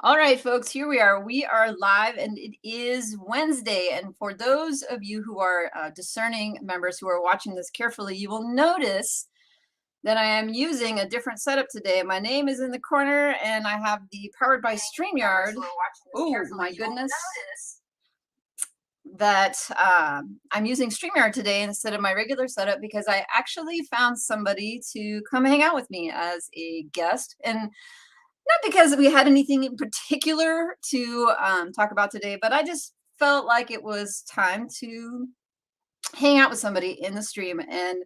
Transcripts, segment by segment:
All right, folks, here we are. We are live and it is Wednesday. And for those of you who are discerning members who are watching this carefully, you will notice that I am using a different setup today. My name is in the corner and I have the powered by StreamYard. Oh, my goodness. That I'm using StreamYard today instead of my regular setup because I actually found somebody to come hang out with me as a guest. And not because we had anything in particular to talk about today, but I just felt like it was time to hang out with somebody in the stream. And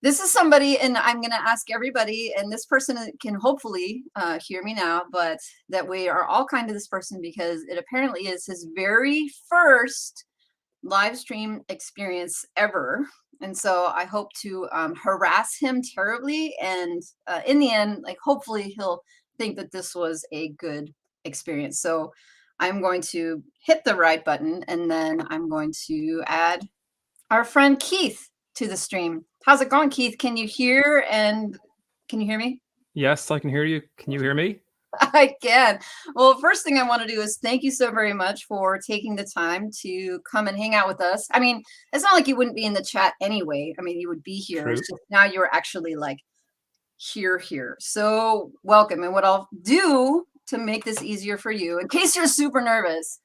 this is somebody, and I'm going to ask everybody, and this person can hopefully hear me now, but that we are all kind to this person because it apparently is his very first live stream experience ever. And so I hope to harass him terribly. And in the end, like, hopefully he'll think that this was a good experience. So I'm going to hit the right button and then I'm going to add our friend Keith to the stream. How's it going, Keith? Can you hear and can you hear me? Yes, I can hear you. Can you hear me? I can. Well, first thing I want to do is thank you so very much for taking the time to come and hang out with us. I mean, it's not like you wouldn't be in the chat anyway. I mean, you would be here. True. It's just now you're actually like here. So welcome. And what I'll do to make this easier for you, in case you're super nervous,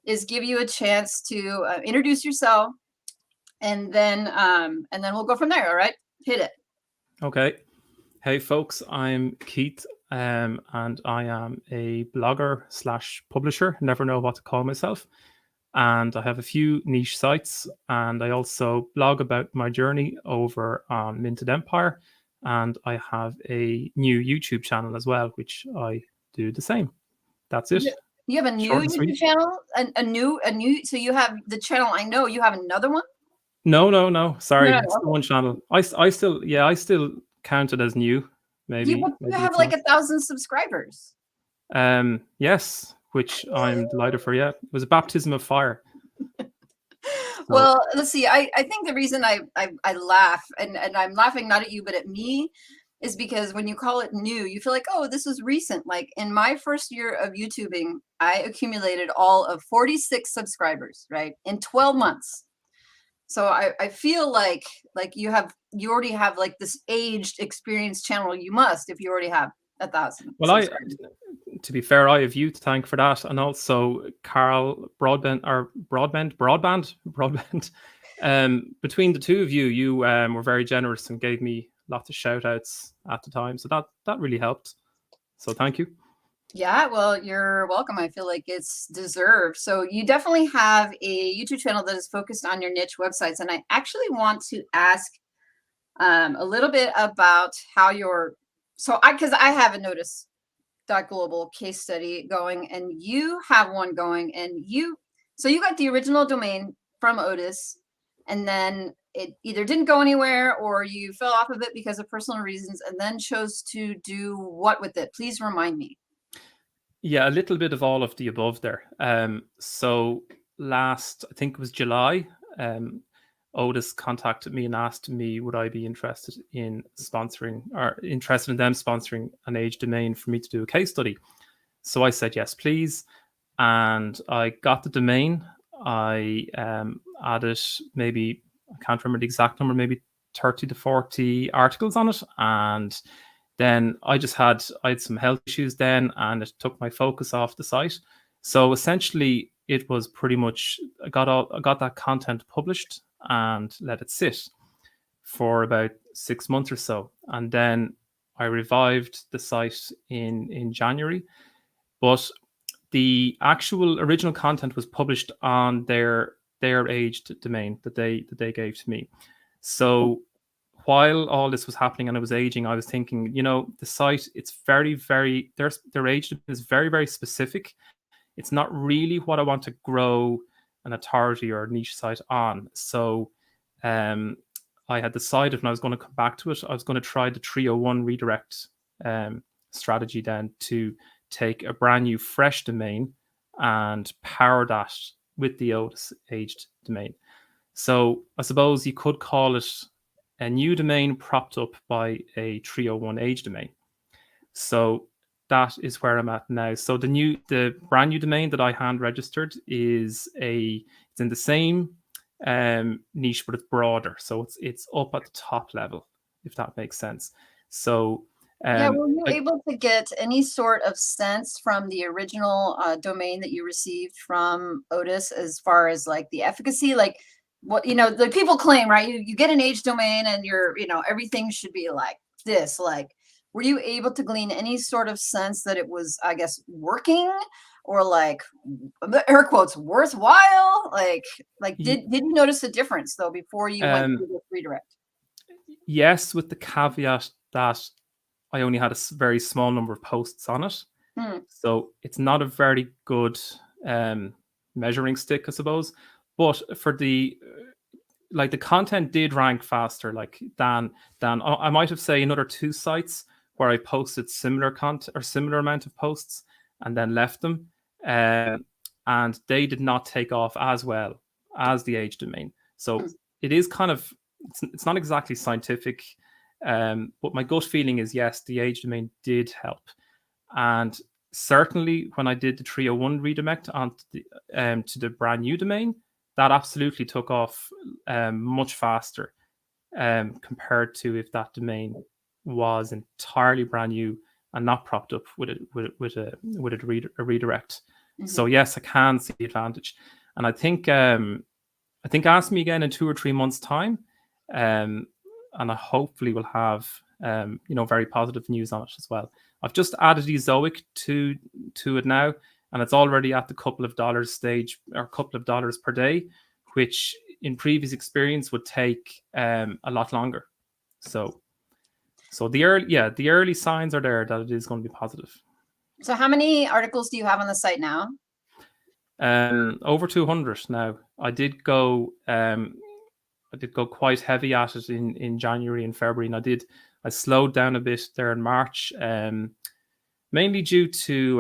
is give you a chance to introduce yourself, and then we'll go from there. All right, hit it. Okay. Hey, folks, I'm Keith, and I am a blogger / publisher. Never know what to call myself. And I have a few niche sites, and I also blog about my journey over on Minted Empire. And I have a new YouTube channel as well, which I do the same. That's it. You have a new YouTube channel, a new. So you have the channel. I know you have another one. No. Sorry, it's the one channel. I still count it as new. Maybe you have like 1,000 subscribers. Yes, which I'm delighted for. Yeah, it was a baptism of fire. Well, let's see. I think the reason I laugh, and I'm laughing not at you but at me, is because when you call it new, you feel like, oh, this was recent. Like in my first year of YouTubing, I accumulated all of 46 subscribers, right, in 12 months. So I feel like you already have like this aged, experienced channel. You must, if you already have 1,000. Well, to be fair, I have you to thank for that, and also Carl Broadband. Between the two of you, you were very generous and gave me lots of shout outs at the time, so that really helped. So thank you. Yeah, well, you're welcome. I feel like it's deserved. So you definitely have a YouTube channel that is focused on your niche websites. And I actually want to ask a little bit about how because I have a Notice.global case study going, and you have one going, and you got the original domain from Otis, and then it either didn't go anywhere or you fell off of it because of personal reasons, and then chose to do what with it? Please remind me. Yeah, a little bit of all of the above there. So last, I think it was July, Otis contacted me and asked me would I be interested in them sponsoring an age domain for me to do a case study. So I said yes, please, and I got the domain. I added maybe, I can't remember the exact number, maybe 30 to 40 articles on it, and then I had some health issues then, and it took my focus off the site. So essentially, it was pretty much I got that content published and let it sit for about 6 months or so, and then I revived the site in January. But the actual original content was published on their aged domain that they gave to me. So while all this was happening and it was aging, I was thinking, the site, it's very, very, their age is very, very specific. It's not really what I want to grow an authority or a niche site on. So I had decided when I was going to come back to it, I was going to try the 301 redirect strategy then to take a brand new fresh domain and power that with the Otis aged domain. So I suppose you could call it a new domain propped up by a 301 age domain. So that is where I'm at now. So the brand new domain that I hand registered it's in the same niche, but it's broader. So it's up at the top level, if that makes sense. So yeah, were you able to get any sort of sense from the original domain that you received from Otis as far as like the efficacy? Like what, the people claim, right? You get an age domain and everything should be like this. Like, were you able to glean any sort of sense that it was, I guess, working or like air quotes worthwhile? Like did you notice a difference though before you went through this redirect? Yes, with the caveat that I only had a very small number of posts on it. So it's not a very good measuring stick, I suppose. But for the content did rank faster, like than I might have say another 2 sites where I posted similar content or similar amount of posts and then left them, and they did not take off as well as the age domain. So it is kind of it's not exactly scientific, but my gut feeling is yes, the age domain did help, and certainly when I did the 301 redirect on to the brand new domain, that absolutely took off much faster compared to if that domain was entirely brand new and not propped up with a redirect. So yes, I can see the advantage, and I think ask me again in 2 or 3 months' time, and I hopefully will have very positive news on it as well. I've just added Ezoic to it now, and it's already at the couple of dollars stage, or a couple of dollars per day, which in previous experience would take a lot longer. So the early signs are there that it is going to be positive. So how many articles do you have on the site now? Over 200 now. I did go quite heavy at it in January and February, and I slowed down a bit there in March, mainly due to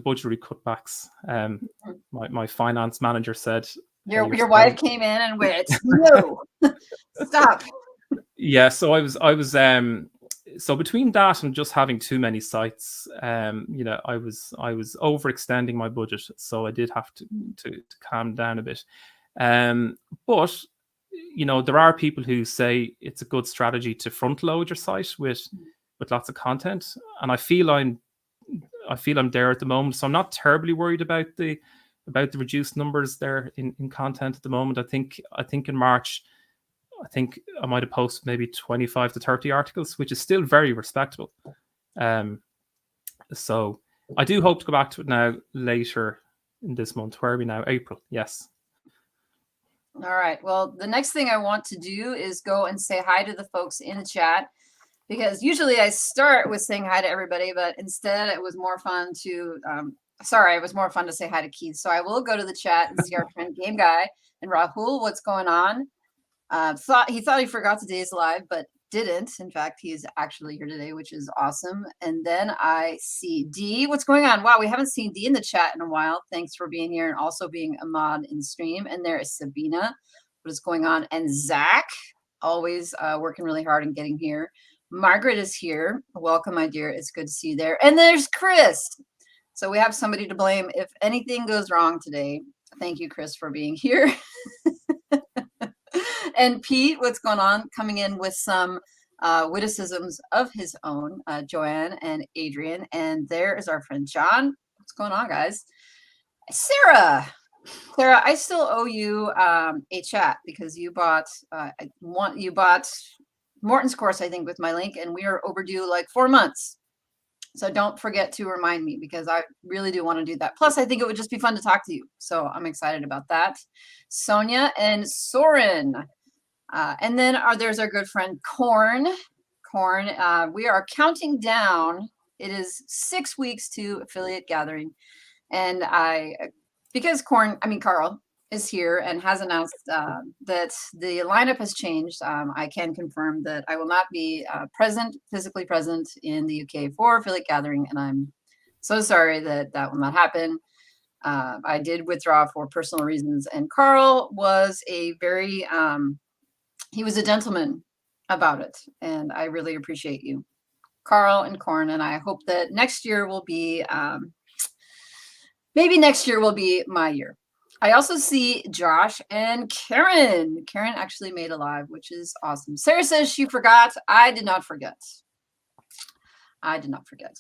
budgetary cutbacks. My finance manager said, your wife came in and went, no, stop. Yeah, so I was so between that and just having too many sites, I was overextending my budget, so I did have to calm down a bit. But there are people who say it's a good strategy to front load your site with lots of content, and I feel I'm there at the moment, so I'm not terribly worried about the reduced numbers there in content at the moment. I think in March, I think I might have posted maybe 25 to 30 articles, which is still very respectable. So I do hope to go back to it now later in this month. Where are we now? April. Yes. All right. Well, the next thing I want to do is go and say hi to the folks in the chat, because usually I start with saying hi to everybody, but instead it was more fun to say hi to Keith. So I will go to the chat and see our friend Game Guy and Rahul. What's going on? Thought he forgot today's live, but didn't. In fact, he's actually here today, which is awesome. And then I see D. What's going on? Wow, we haven't seen D in the chat in a while. Thanks for being here and also being a mod in the stream. And there is Sabina. What is going on? And Zach, always working really hard and getting here. Margaret is here. Welcome, my dear. It's good to see you there. And there's Chris. So we have somebody to blame if anything goes wrong today. Thank you, Chris, for being here. And Pete, what's going on? Coming in with some witticisms of his own, Joanne and Adrian. And there is our friend John. What's going on, guys? Sarah, I still owe you a chat because you bought Morton's course, I think, with my link, and we are overdue like 4 months. So don't forget to remind me, because I really do want to do that. Plus, I think it would just be fun to talk to you. So I'm excited about that. Sonia and Soren. And then there's our good friend Corn. We are counting down. It is 6 weeks to affiliate gathering. And because Carl is here and has announced that the lineup has changed, I can confirm that I will not be physically present in the UK for affiliate gathering, and I'm so sorry that will not happen. I did withdraw for personal reasons, and Carl was he was a gentleman about it, and I really appreciate you. Carl and Corn, and I hope that next year will be, maybe next year will be my year. I also see Josh and Karen. Karen actually made a live, which is awesome. Sarah says she forgot. I did not forget. I did not forget.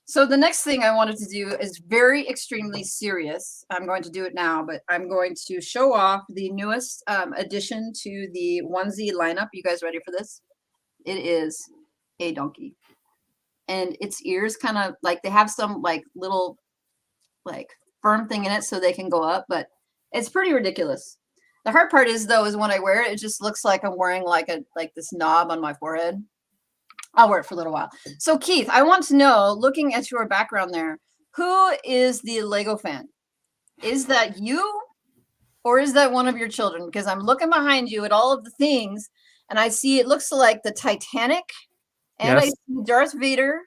So the next thing I wanted to do is very extremely serious. I'm going to do it now, but I'm going to show off the newest addition to the onesie lineup. You guys ready for this? It is a donkey. And its ears kind of like, they have some like little like firm thing in it so they can go up, but it's pretty ridiculous. The hard part is though, is when I wear it, it just looks like I'm wearing like this knob on my forehead. I'll wear it for a little while. So Keith, I want to know, looking at your background there, who is the Lego fan? Is that you or is that one of your children? Because I'm looking behind you at all of the things and I see it looks like the Titanic and Yes. I see Darth Vader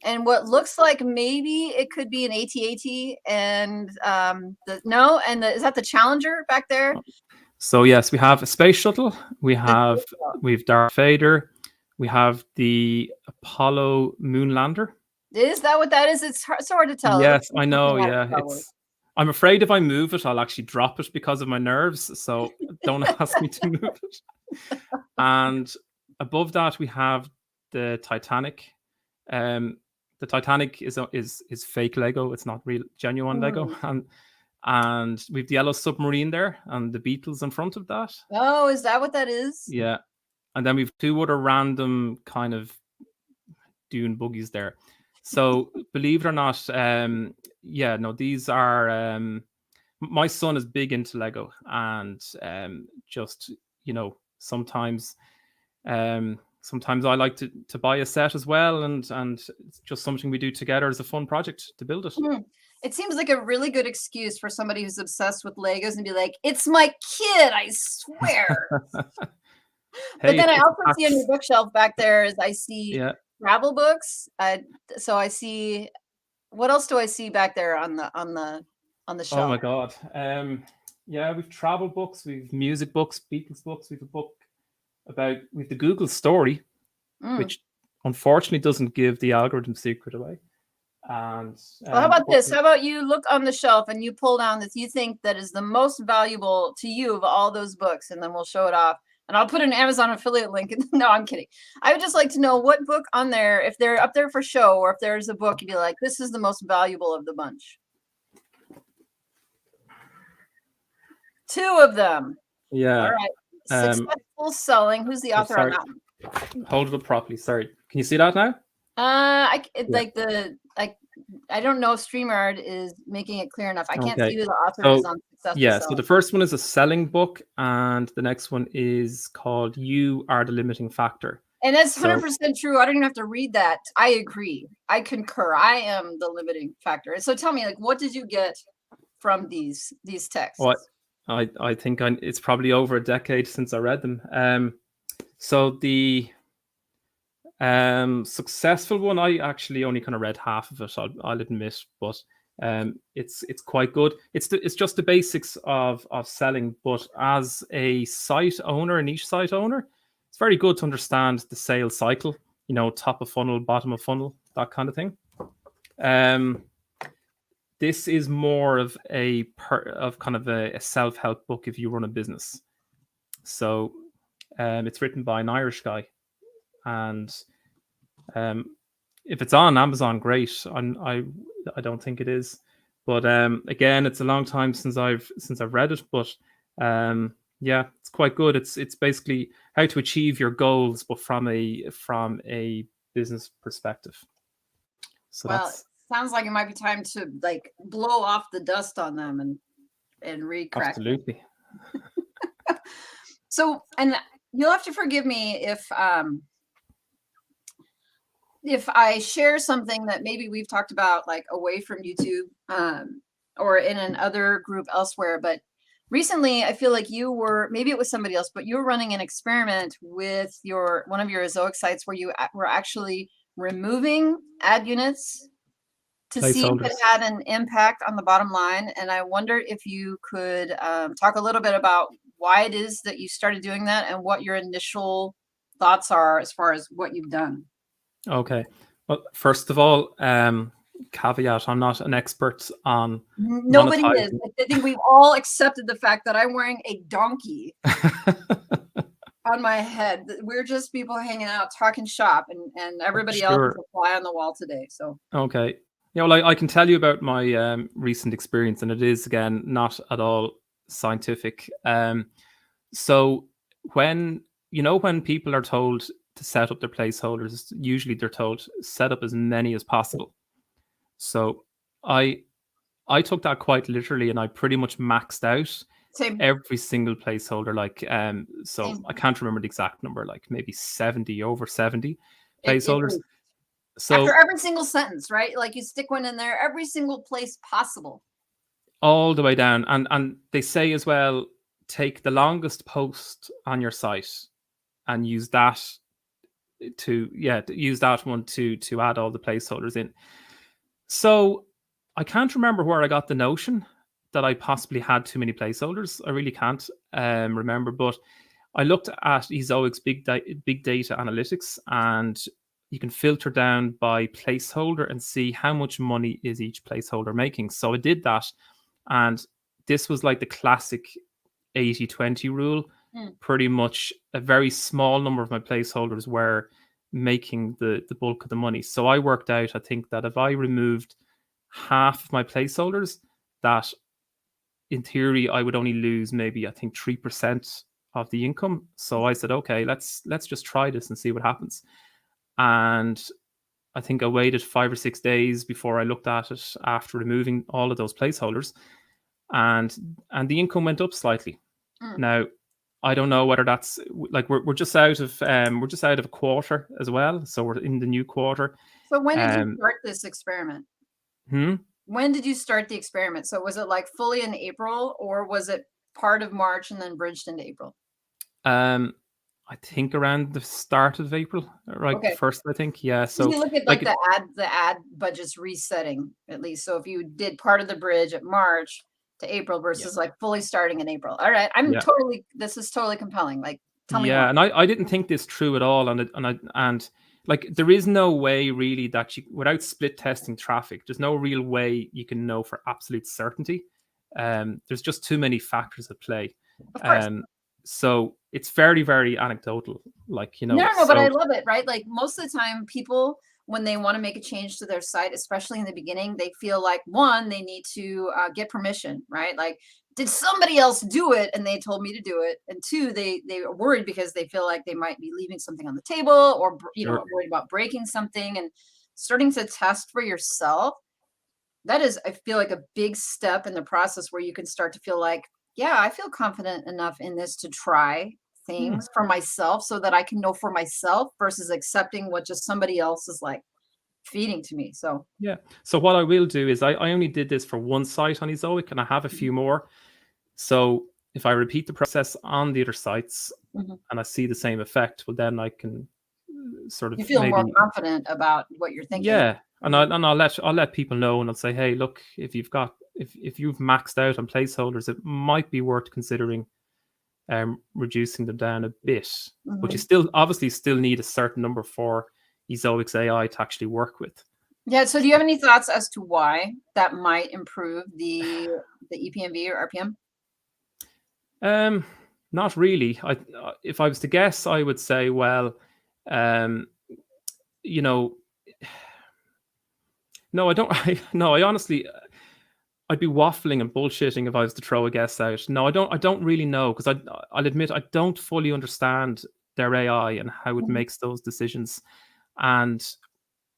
and what looks like maybe it could be an AT-AT and is that the Challenger back there? So yes, we have a space shuttle. We have Darth Vader. We have the Apollo moon lander. Is that what that is? It's so hard to tell. Yes, I know. Yeah, I'm afraid if I move it, I'll actually drop it because of my nerves. So don't ask me to move it. And above that, we have the Titanic. The Titanic is fake Lego. It's not real, genuine Lego. And we've the yellow submarine there, and the Beatles in front of that. Oh, is that what that is? Yeah. And then we've two other random kind of dune buggies there. So believe it or not, these are my son is big into Lego, and just sometimes I like to buy a set as well, and it's just something we do together as a fun project to build it. It seems like a really good excuse for somebody who's obsessed with Legos and be like, "It's my kid, I swear." But then I also see on your bookshelf back there is I see travel books. So I see, what else do I see back there on the shelf? Oh my God. We've travel books, we've music books, Beatles books, we've a book with the Google story, which unfortunately doesn't give the algorithm secret away. And how about this? How about you look on the shelf and you pull down that you think that is the most valuable to you of all those books, and then we'll show it off. And I'll put an Amazon affiliate link. No, I'm kidding. I would just like to know what book on there, if they're up there for show, or if there's a book you'd be like, this is the most valuable of the bunch. Two of them. Yeah. All right. Successful selling. Who's the author on that one? Hold it up properly. Sorry. Can you see that now? I don't know if StreamYard is making it clear enough. I can't see who the author is on Successful Selling. So the first one is a selling book, and the next one is called You Are the Limiting Factor. And that's 100% true. I don't even have to read that. I agree. I concur. I am the limiting factor. So tell me, like, what did you get from these texts? Well, I think it's probably over a decade since I read them. So the Successful one, I actually only kind of read half of it, I'll admit, but it's quite good. It's just the basics of selling, but as a site owner, a niche site owner, it's very good to understand the sales cycle, top of funnel, bottom of funnel, that kind of thing. This is more of a self-help book if you run a business. So it's written by an Irish guy, and if it's on Amazon, great. I don't think it is, but again, it's a long time since I've read it, but it's quite good. It's basically how to achieve your goals, but from a business perspective. So sounds like it might be time to like blow off the dust on them and re-crack. Absolutely. So, and you'll have to forgive me if I share something that maybe we've talked about like away from YouTube or in another group elsewhere, but recently I feel like maybe it was somebody else, but you were running an experiment with one of your Ezoic sites where you were actually removing ad units to see if it had an impact on the bottom line. And I wonder if you could talk a little bit about why it is that you started doing that and what your initial thoughts are as far as what you've done. Okay. Well, first of all, caveat: I'm not an expert on Nobody is. monetizing. I think we've all accepted the fact that I'm wearing a donkey on my head. We're just people hanging out, talking shop, and everybody else is Sure. a fly on the wall today. So Okay. Yeah, well, I can tell you about my recent experience, and it is, again, not at all scientific. So when when people are told to set up their placeholders, usually they're told set up as many as possible. So I I took that quite literally, and I pretty much maxed out same, every single placeholder. Like, so same. I can't remember the exact number, like maybe 70, over 70 It placeholders. after So every single sentence, right? Like you stick one in there, every single place possible. all the way down, and they say as well, take the longest post on your site and use that use that one to add all the placeholders in. So I can't remember where I got the notion that I possibly had too many placeholders. I really can't remember, but I looked at Ezoic's big data analytics, and you can filter down by placeholder and see how much money is each placeholder making. So I did that, and this was like the classic 80-20 rule. Mm. Pretty much a very small number of my placeholders were making the bulk of the money. So I worked out, I think, that if I removed half of my placeholders, that in theory I would only lose maybe, I think, 3% of the income. So I said, okay, let's just try this and see what happens. And I think I waited 5 or 6 days before I looked at it after removing all of those placeholders, and the income went up slightly. Mm. Now, I don't know whether that's like we're just out of a quarter as well, so we're in the new quarter. So when did you Um, start this experiment? hmm? When did you start the experiment? So was it like fully in April, or was it part of March and then bridged into April? um, I think around the start of April, right? The Okay. first, I think, yeah. Did So you look at like like, the ad budgets resetting at least? So if you did part of the bridge at March to April yeah, versus like fully starting in April. All right. yeah, This is totally compelling. Like, tell me more. yeah. And I didn't think this through at all, and like there is no way really that you, without split testing traffic, there's no real way you can know for absolute certainty. There's just too many factors at play. Of course. Um, so it's very, very anecdotal, like, No, but I so love it, right? Like most of the time, people, when they want to make a change to their site, especially in the beginning, they feel like one, they need to get permission, right? Like, did somebody else do it and they told me to do it? And two, they are worried because they feel like they might be leaving something on the table, or sure. worried about breaking something. And starting to test for yourself, that is, I feel like, a big step in the process where you can start to feel like, yeah, I feel confident enough in this to try Hmm. things for myself so that I can know for myself versus accepting what just somebody else is like feeding to me. So, Yeah. So what I will do is I only did this for one site on Ezoic, and I have a few more. So if I repeat the process on the other sites mhm, and I see the same effect, well, then I can sort you of feel more maybe, confident about what you're thinking. yeah, and Mhm. I'll let people know, and I'll say, hey, look, if you've maxed out on placeholders, it might be worth considering reducing them down a bit. But you Mhm. still obviously still need a certain number for Ezoic's AI to actually work with. Yeah. So, do you So, have any thoughts as to why that might improve the EPMV or RPM? um, not really. If I was to guess, I would say, well, um, you know, no, I don't. No, I honestly, I'd be waffling and bullshitting if I was to throw a guess out. No, I don't. I don't really know, because I'll admit I don't fully understand their AI and how it Mhm. makes those decisions. And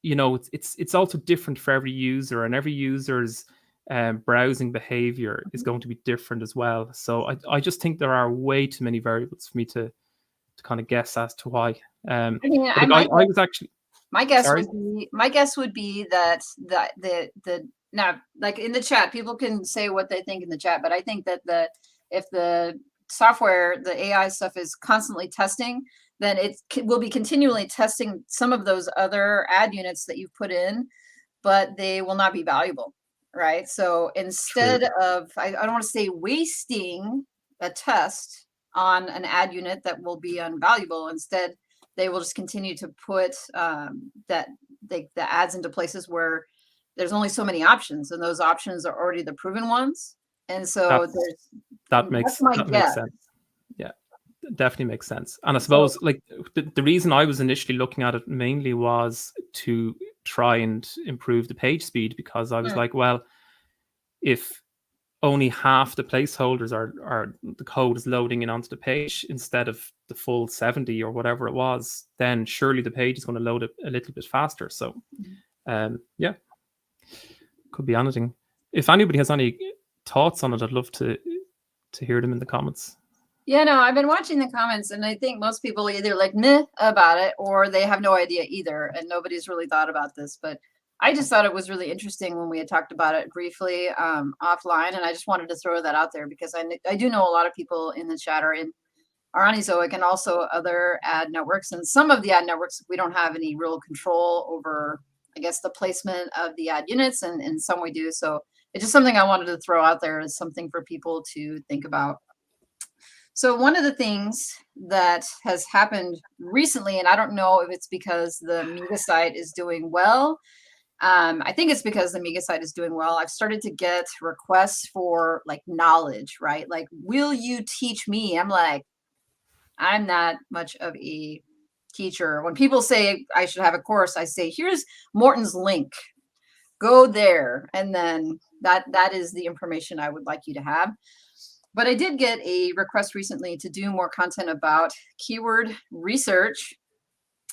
it's also different for every user, and every user's browsing behavior is Mhm. going to be different as well. So I just think there are way too many variables for me to kind of guess as to why. I mean, But I like, might I was actually sorry. My guess would be that the now, like in the chat, people can say what they think in the chat, but I think that if the software, the AI stuff is constantly testing, then will be continually testing some of those other ad units that you've put in, but they will not be valuable, right? So True. instead of, I don't want to say wasting a test on an ad unit that will be unvaluable, instead they will just continue to put that the ads into places where there's only so many options, and those options are already the proven ones. And so that that's my makes guess. sense. Yeah, definitely makes sense. And I So, suppose like the reason I was initially looking at it mainly was to try and improve the page speed, because I was like, well, if only half the placeholders are the code is loading in onto the page instead of the full 70 or whatever it was, then surely the page is going to load it a little bit faster. So yeah, could be anything. If anybody has any thoughts on it, I'd love to hear them in the comments. Yeah, no, I've been watching the comments, and I think most people either like meh about it or they have no idea either, and nobody's really thought about this. But I just thought it was really interesting when we had talked about it briefly offline, and I just wanted to throw that out there because I do know a lot of people in the chat are on Ezoic and also other ad networks, and some of the ad networks we don't have any real control over, I guess, the placement of the ad units, and some we do. So it's just something I wanted to throw out there as something for people to think about. So one of the things that has happened recently, and I don't know if it's because the Mega site is doing well. I think it's because the Mega site is doing well. I've started to get requests for like knowledge, right? Like, will you teach me? I'm like, I'm not much of a teacher. When people say I should have a course, I say, here's Morton's link. Go there. And then that is the information I would like you to have. But I did get a request recently to do more content about keyword research.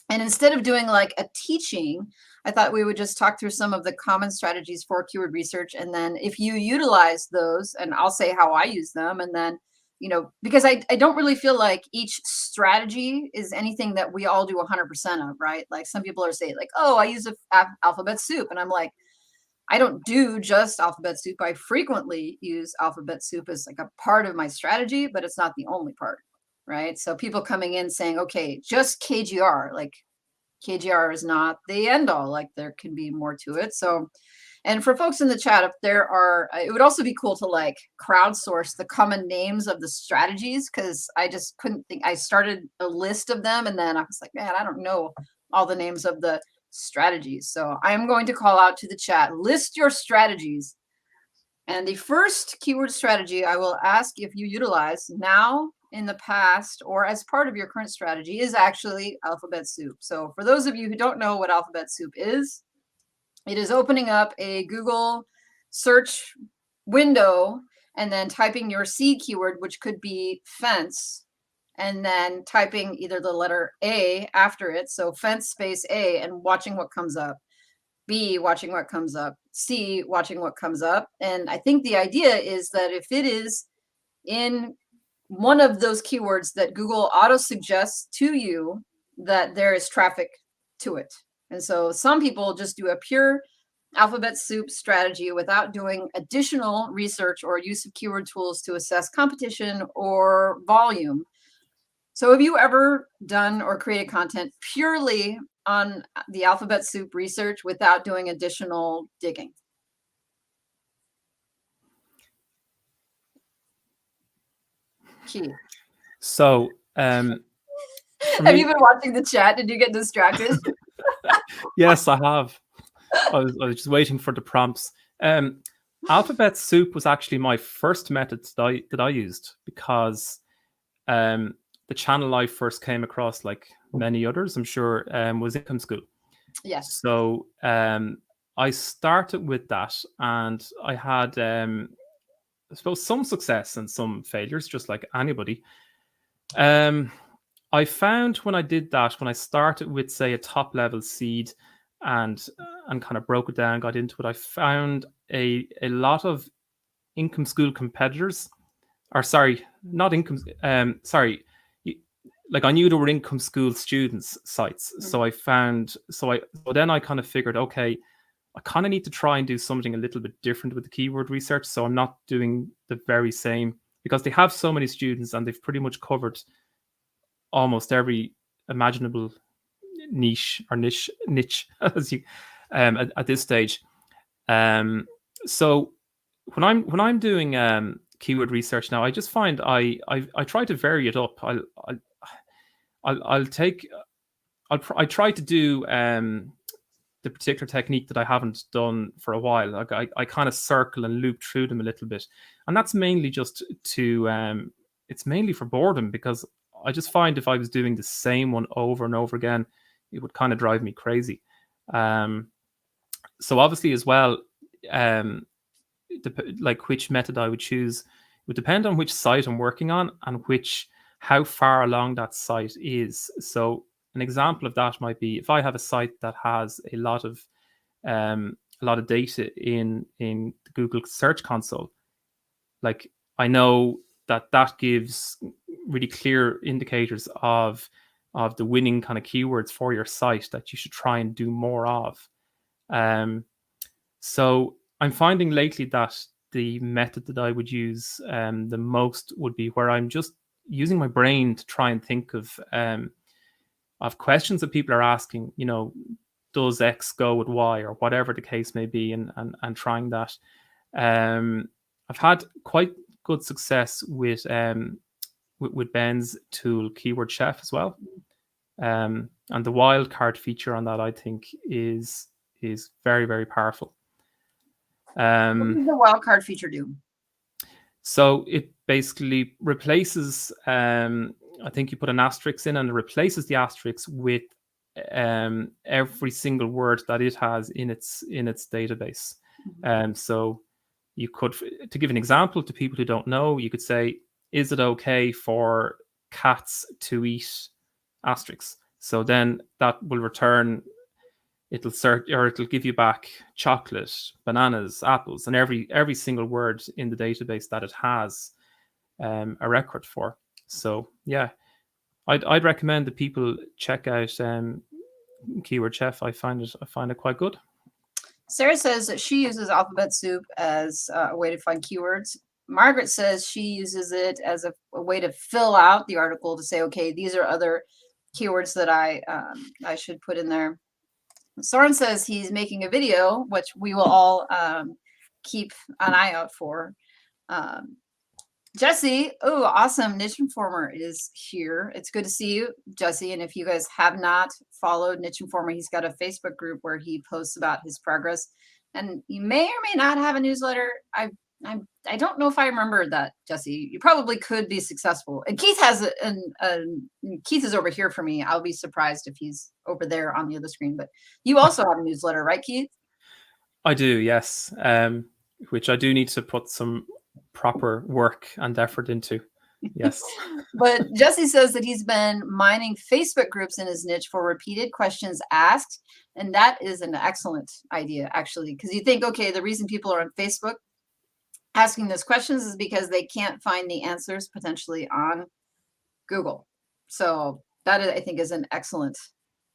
And instead of doing like a teaching, I thought we would just talk through some of the common strategies for keyword research. And then if you utilize those, and I'll say how I use them, and then, you know, because I don't really feel like each strategy is anything that we all do 100% of, right? Like some people are saying like, oh, I use alphabet soup. And I'm like, I don't do just alphabet soup. I frequently use alphabet soup as like a part of my strategy, but it's not the only part, right? So people coming in saying, okay, just KGR, like KGR is not the end all, like there can be more to it. So, and for folks in the chat, if there are, it would also be cool to like crowdsource the common names of the strategies, because I just couldn't think, I started a list of them and then I was like, man, I don't know all the names of the strategies. So I'm going to call out to the chat, list your strategies. And the first keyword strategy I will ask if you utilize now, in the past, or as part of your current strategy is actually alphabet soup. So for those of you who don't know what alphabet soup is, it is opening up a Google search window and then typing your seed keyword, which could be fence, and then typing either the letter A after it, so fence space A, and watching what comes up. B, watching what comes up. C, watching what comes up. And I think the idea is that if it is in one of those keywords that Google auto suggests to you, that there is traffic to it. And so some people just do a pure alphabet soup strategy without doing additional research or use of keyword tools to assess competition or volume. So have you ever done or created content purely on the alphabet soup research without doing additional digging? Key. So have you been watching the chat? Did you get distracted? Yes, I have. I was just waiting for the prompts. Alphabet soup was actually my first method that I used, because the channel I first came across, like many others, I'm sure, was Income School. Yes. So I started with that, and I had, I suppose, some success and some failures, just like anybody. I found when I did that, when I started with, say, a top level seed and kind of broke it down, got into it, I found a lot of Income School competitors, or sorry, not income, like I knew there were Income School students sites. So then I kind of figured, okay, I kind of need to try and do something a little bit different with the keyword research. So I'm not doing the very same, because they have so many students and they've pretty much covered almost every imaginable niche as you at this stage. So when I'm doing keyword research now, I just find I try to vary it up. I try to do the particular technique that I haven't done for a while. Like I kind of circle and loop through them a little bit, and that's mainly just to it's mainly for boredom, because I just find if I was doing the same one over and over again, it would kind of drive me crazy. So obviously as well, like which method I would choose would depend on which site I'm working on and how far along that site is. So an example of that might be if I have a site that has a lot of data in the Google Search Console. Like I know that gives really clear indicators of the winning kind of keywords for your site that you should try and do more of. So I'm finding lately that the method that I would use the most would be where I'm just using my brain to try and think of questions that people are asking. You know, does X go with Y, or whatever the case may be, and trying that. I've had quite good success with Ben's tool Keyword Chef as well, and the wildcard feature on that I think is very, very powerful. What does the wildcard feature do? So it basically replaces, I think you put an asterisk in, and it replaces the asterisk with every single word that it has in its database. So you could, to give an example to people who don't know, you could say, is it okay for cats to eat asterisks? So then that will return, it'll search, or it'll give you back chocolate, bananas, apples, and every single word in the database that it has a record for. So yeah, I'd recommend that people check out Keyword Chef. I find it quite good. Sarah says that she uses Alphabet Soup as a way to find keywords. Margaret says she uses it as a way to fill out the article to say, okay, these are other keywords that I should put in there. Soren says he's making a video, which we will all keep an eye out for. Jesse, oh, awesome. Niche Informer is here. It's good to see you, Jesse. And if you guys have not followed Niche Informer, he's got a Facebook group where he posts about his progress. And you may or may not have a newsletter. I don't know if I remember that, Jesse. You probably could be successful. And Keith has Keith is over here for me. I'll be surprised if he's over there on the other screen. But you also have a newsletter, right, Keith? I do, yes. Which I do need to put some proper work and effort into. Yes. But Jesse says that he's been mining Facebook groups in his niche for repeated questions asked. And that is an excellent idea, actually, because you think, okay, the reason people are on Facebook asking those questions is because they can't find the answers potentially on Google. So that, I think, is an excellent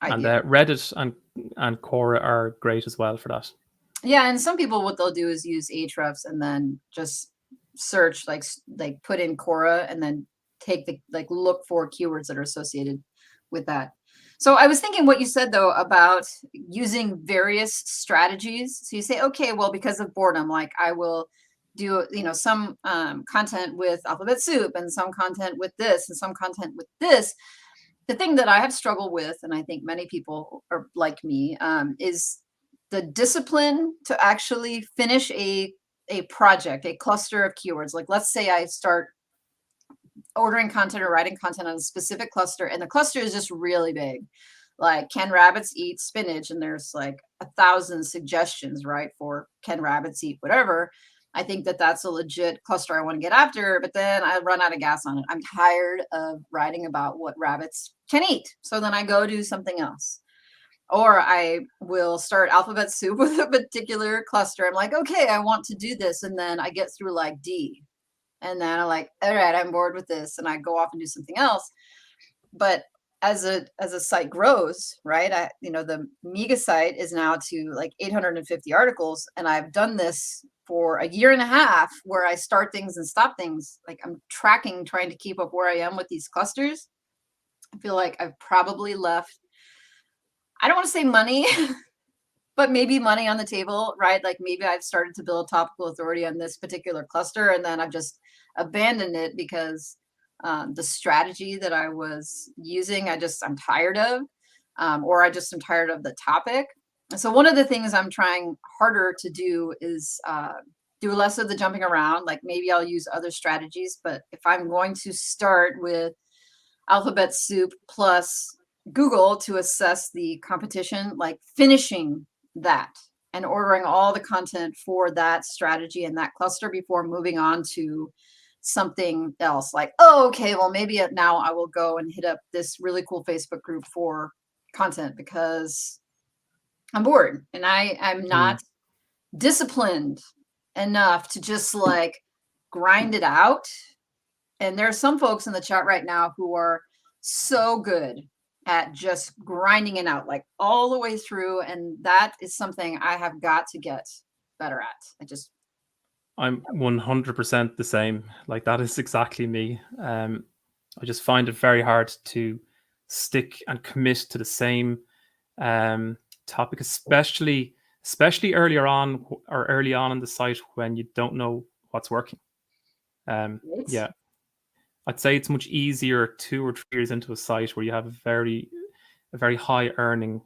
idea. And Reddit and Quora are great as well for that. Yeah, and some people, what they'll do is use AHREFS and then just search, like put in Quora and then take the look for keywords that are associated with that. So I was thinking what you said though about using various strategies. So you say, okay, well, because of boredom, like I will do, some content with Alphabet Soup and some content with this and some content with this. The thing that I have struggled with, and I think many people are like me, is the discipline to actually finish a project, a cluster of keywords. Like, let's say I start ordering content or writing content on a specific cluster, and the cluster is just really big. Like, can rabbits eat spinach? And there's like 1,000 suggestions, right, for can rabbits eat whatever. I think that that's a legit cluster I want to get after, but then I run out of gas on it. I'm tired of writing about what rabbits can eat. So then I go do something else. Or I will start Alphabet Soup with a particular cluster. I'm like, okay, I want to do this. And then I get through like D. And then I'm like, all right, I'm bored with this. And I go off and do something else. But as a site grows, right, the Mega site is now to like 850 articles. And I've done this for a year and a half where I start things and stop things. Like I'm tracking, trying to keep up where I am with these clusters. I feel like I've probably left, I don't want to say money, but maybe money on the table, right? Like maybe I've started to build topical authority on this particular cluster and then I've just abandoned it because the strategy that I was using, I'm tired of, or I just am tired of the topic. So one of the things I'm trying harder to do is do less of the jumping around. Like maybe I'll use other strategies, but if I'm going to start with alphabet soup plus Google to assess the competition, like finishing that and ordering all the content for that strategy and that cluster before moving on to something else. Like, oh, okay, well, maybe now I will go and hit up this really cool Facebook group for content because I'm bored and I'm not disciplined enough to just like grind it out. And there are some folks in the chat right now who are so good at just grinding it out like all the way through. And that is something I have got to get better at. I'm 100% the same. Like that is exactly me. I just find it very hard to stick and commit to the same topic, especially earlier on or early on in the site when you don't know what's working. Yeah, I'd say it's much easier 2 or 3 years into a site where you have a very high earning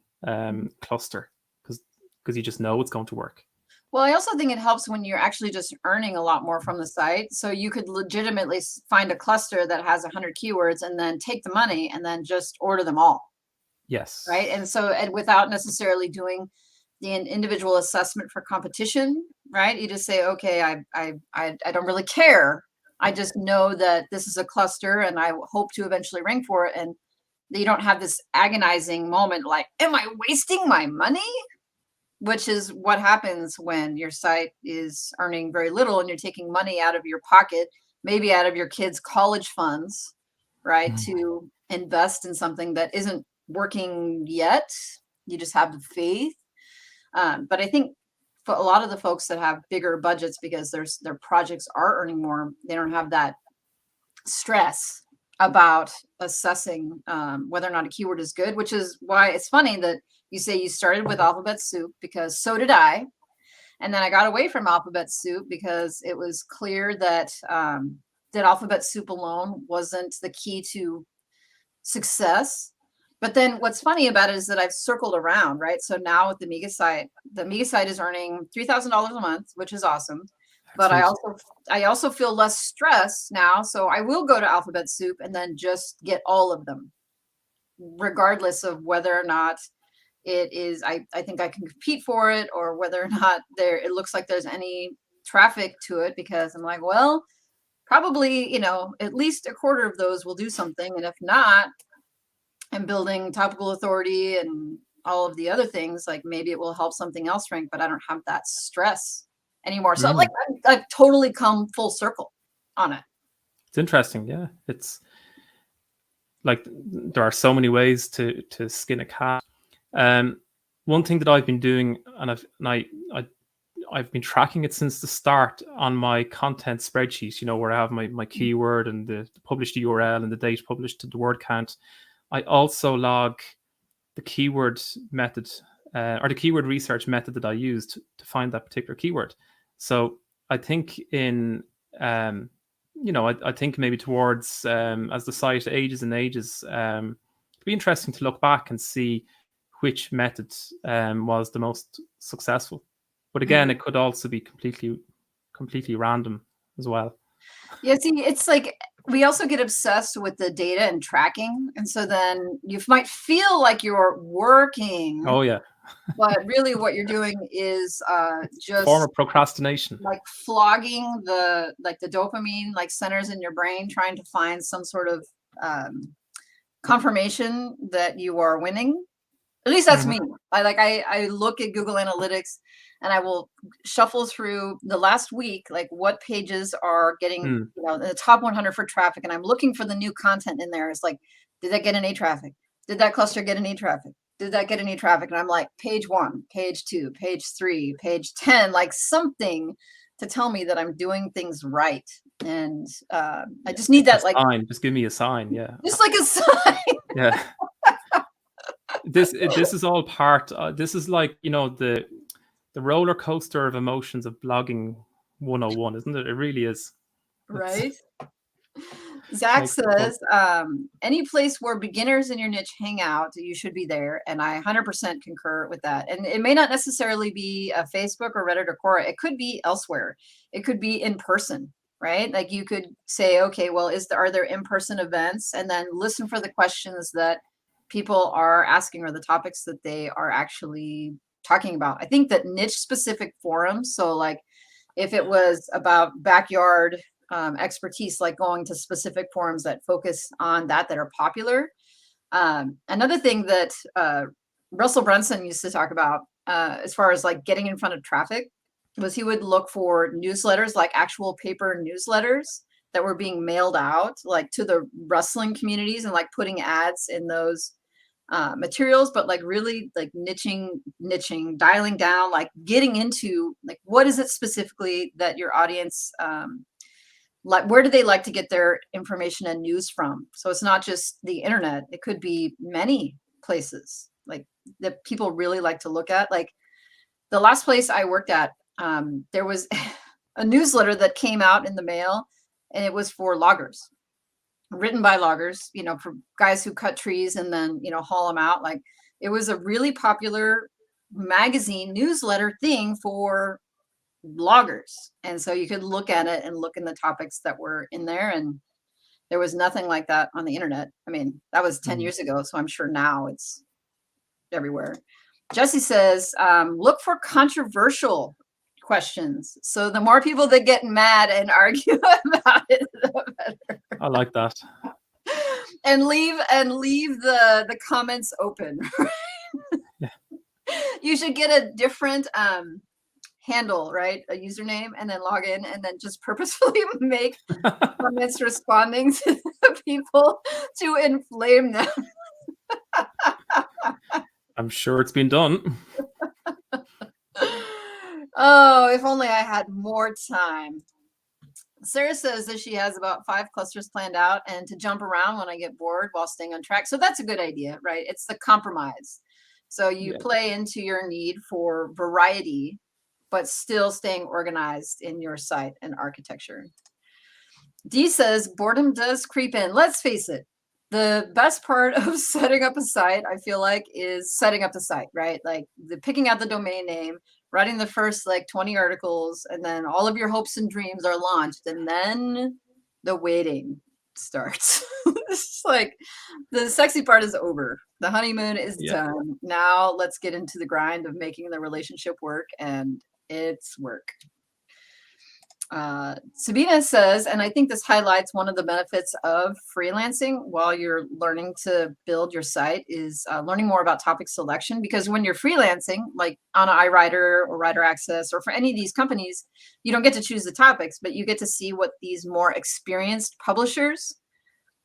cluster because you just know it's going to work. Well, I also think it helps when you're actually just earning a lot more from the site. So you could legitimately find a cluster that has 100 keywords and then take the money and then just order them all. Yes. Right. And so, and without necessarily doing the individual assessment for competition, right? You just say, okay, I don't really care. I just know that this is a cluster and I hope to eventually rank for it. And you don't have this agonizing moment like, am I wasting my money? Which is what happens when your site is earning very little and you're taking money out of your pocket, maybe out of your kids' college funds, right? To invest in something that isn't working yet. You just have the faith. But I think for a lot of the folks that have bigger budgets because their projects are earning more, they don't have that stress about assessing whether or not a keyword is good, which is why it's funny that you say you started with alphabet soup because so did I. And then I got away from alphabet soup because it was clear that alphabet soup alone wasn't the key to success. But then what's funny about it is that I've circled around, right? So now with the Miga site is earning $3,000 a month, which is awesome. But I also feel less stress now. So I will go to alphabet soup and then just get all of them, regardless of whether or not it is, I think I can compete for it or whether or not it looks like there's any traffic to it, because I'm like, well, probably, at least a quarter of those will do something. And if not, I'm building topical authority and all of the other things, like maybe it will help something else rank, but I don't have that stress anymore. So like I've totally come full circle on it. It's interesting. Yeah. It's like there are so many ways to skin a cat. One thing that I've been doing, and I've been tracking it since the start on my content spreadsheet, where I have my keyword and the published URL and the date published to the word count. I also log the keyword method or the keyword research method that I used to find that particular keyword. So I think I think maybe towards as the site ages and ages, it'd be interesting to look back and see which method was the most successful. But again, it could also be completely random as well. Yeah, see, it's like we also get obsessed with the data and tracking. And so then you might feel like you're working. Oh, yeah. But really what you're doing is just form of procrastination, like flogging the dopamine like centers in your brain, trying to find some sort of confirmation that you are winning. At least that's me. I look at Google Analytics and I will shuffle through the last week, like what pages are getting, the top 100 for traffic. And I'm looking for the new content in there. It's like, did that get any traffic? Did that cluster get any traffic? Did that get any traffic? And I'm like, page 1, page 2, page 3, page 10, like something to tell me that I'm doing things right. And I just need that, like, sign. Just give me a sign. Yeah. Just like a sign. Yeah. This is all part. This is like, the roller coaster of emotions of blogging 101, isn't it? It really is. Right. Zach Like, says, any place where beginners in your niche hang out, you should be there. And I 100% concur with that. And it may not necessarily be a Facebook or Reddit or Quora. It could be elsewhere. It could be in person, right? Like you could say, okay, well, are there in-person events? And then listen for the questions that people are asking or the topics that they are actually talking about. I think that niche specific forums, so like if it was about backyard expertise, like going to specific forums that focus on that are popular. Another thing that Russell Brunson used to talk about as far as like getting in front of traffic was he would look for newsletters, like actual paper newsletters that were being mailed out like to the wrestling communities and like putting ads in those materials, but like really like niching, dialing down, like getting into like what is it specifically that your audience like, where do they like to get their information and news from? So it's not just the internet, it could be many places like that people really like to look at. Like the last place I worked at, there was a newsletter that came out in the mail, and it was for loggers, written by loggers, you know, for guys who cut trees and then, you know, haul them out. Like it was a really popular magazine newsletter thing for loggers. And so you could look at it and look in the topics that were in there. And there was nothing like that on the internet. I mean, that was 10 years ago. So I'm sure now it's everywhere. Jesse says, look for controversial questions. So the more people that get mad and argue about it, the better. I like that. And leave the comments open. Yeah. You should get a different handle, right? A username, and then log in and then just purposefully make comments responding to the people to inflame them. I'm sure it's been done. Oh, if only I had more time. Sarah says that she has about 5 clusters planned out and to jump around when I get bored while staying on track. So that's a good idea, right? It's the compromise. So you play into your need for variety, but still staying organized in your site and architecture. Dee says boredom does creep in. Let's face it. The best part of setting up a site, I feel like, is setting up the site, right? Like picking out the domain name, writing the first like 20 articles, and then all of your hopes and dreams are launched. And then the waiting starts. It's like the sexy part is over. The honeymoon is done. Now let's get into the grind of making the relationship work, and it's work. Sabina says, and I think this highlights one of the benefits of freelancing while you're learning to build your site is learning more about topic selection, because when you're freelancing, like on iWriter or Writer Access or for any of these companies, you don't get to choose the topics, but you get to see what these more experienced publishers,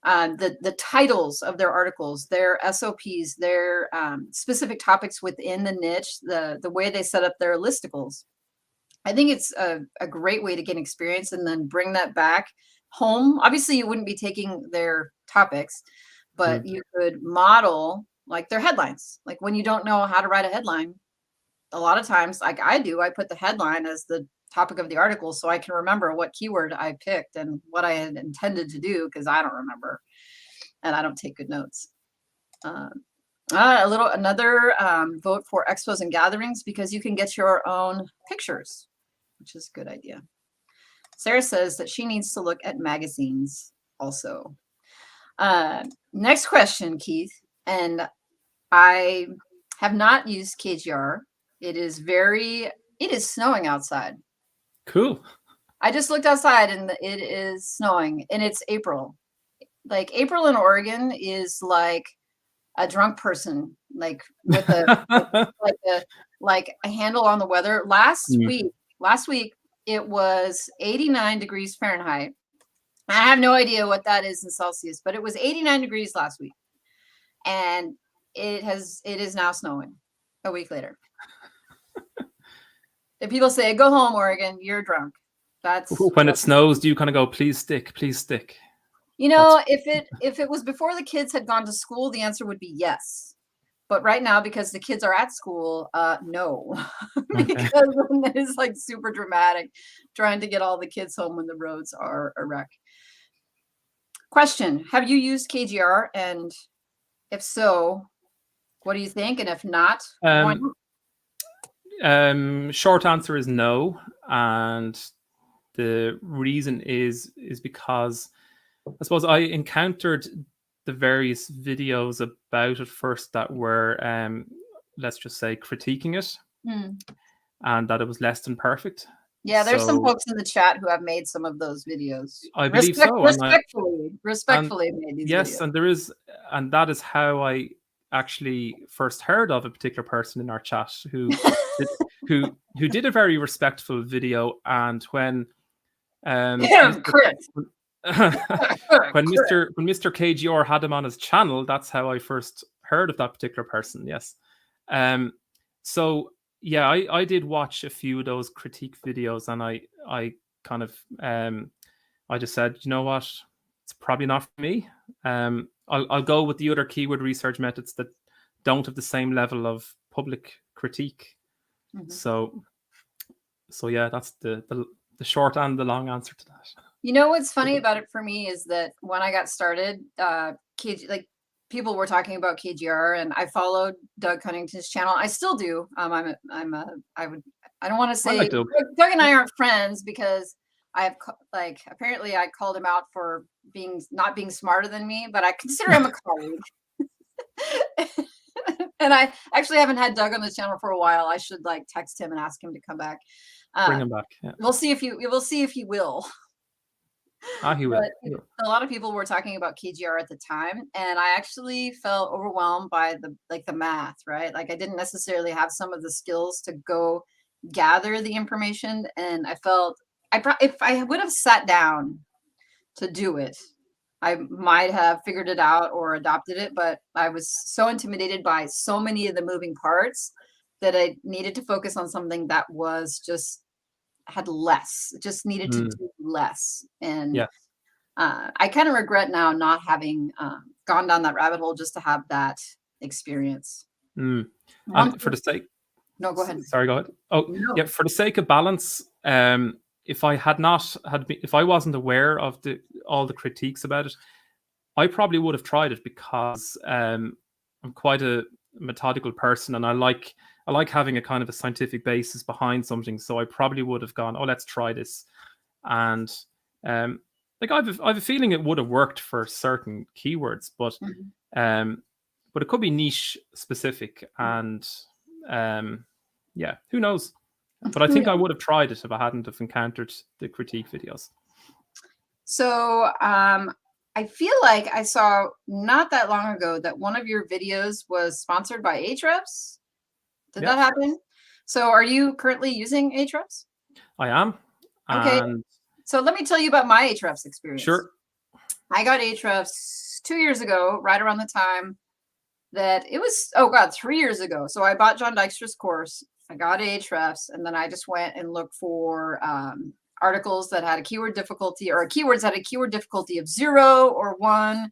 the titles of their articles, their SOPs, their specific topics within the niche, the way they set up their listicles. I think it's a great way to get experience and then bring that back home. Obviously, you wouldn't be taking their topics, but you could model like their headlines. Like when you don't know how to write a headline, a lot of times, like I do, I put the headline as the topic of the article so I can remember what keyword I picked and what I had intended to do, because I don't remember and I don't take good notes. Another vote for expos and gatherings, because you can get your own pictures, which is a good idea. Sarah says that she needs to look at magazines also. Next question, Keith. And I have not used KGR. It is snowing outside. Cool. I just looked outside and it is snowing, and it's April. Like April in Oregon is like a drunk person, like with a like a handle on the weather. Last week it was 89 degrees Fahrenheit. I have no idea what that is in Celsius, but it was 89 degrees last week, and it is now snowing a week later. If people say, "Go home, Oregon, you're drunk," that's when it snows. Do you kind of go, "Please stick, please stick"? You know, if it was before the kids had gone to school, the answer would be yes. But right now, because the kids are at school, no. Because it is like super dramatic trying to get all the kids home when the roads are a wreck. Question: have you used KGR, and if so, what do you think? And if not, why not? Short answer is no, and the reason is because I suppose I encountered the various videos about it first that were, let's just say, critiquing it, and that it was less than perfect. Yeah, there's some So folks in the chat who have made some of those videos. I believe so, Respectfully made these yes, videos. and that is how I actually first heard of a particular person in our chat did, who did a very respectful video, and when Chris. when Mr. KGR had him on his channel, that's how I first heard of that particular person. Yes. So yeah, I did watch a few of those critique videos, and I kind of I just said, you know what, it's probably not for me. I'll go with the other keyword research methods that don't have the same level of public critique. So yeah, that's the short and the long answer to that. You know what's funny about it for me is that when I got started, people were talking about KGR, and I followed Doug Cunningham's channel. I still do. I don't want to say like Doug. Doug and I aren't friends because apparently I called him out for not being smarter than me, but I consider him a colleague. And I actually haven't had Doug on the channel for a while. I should text him and ask him to come back. Bring him back. Yeah. We'll see if he will. He will. A lot of people were talking about KGR at the time, and I actually felt overwhelmed by the math, right? Like I didn't necessarily have some of the skills to go gather the information, and I felt if I would have sat down to do it, I might have figured it out or adopted it, but I was so intimidated by so many of the moving parts that I needed to focus on something that was had less, just needed to do less. And yeah. I kind of regret now not having gone down that rabbit hole just to have that experience. And for the sake, no, go ahead. Sorry, go ahead. Oh, no. Yeah. For the sake of balance, if I wasn't aware of all the critiques about it, I probably would have tried it because I'm quite a methodical person, and I like having a kind of a scientific basis behind something. So I probably would have gone, oh, let's try this. And I have a feeling it would have worked for certain keywords, but it could be niche specific, and yeah, who knows? But I think I would have tried it if I hadn't have encountered the critique videos. So I feel like I saw not that long ago that one of your videos was sponsored by AHREFS. Did that happen? So are you currently using AHREFS? I am. Okay. So let me tell you about my AHREFS experience. Sure. I got AHREFS 2 years ago, right around the time that it was, 3 years ago. So I bought John Dykstra's course. I got AHREFS, and then I just went and looked for articles that had a keyword difficulty, or keywords that had a keyword difficulty of 0 or 1,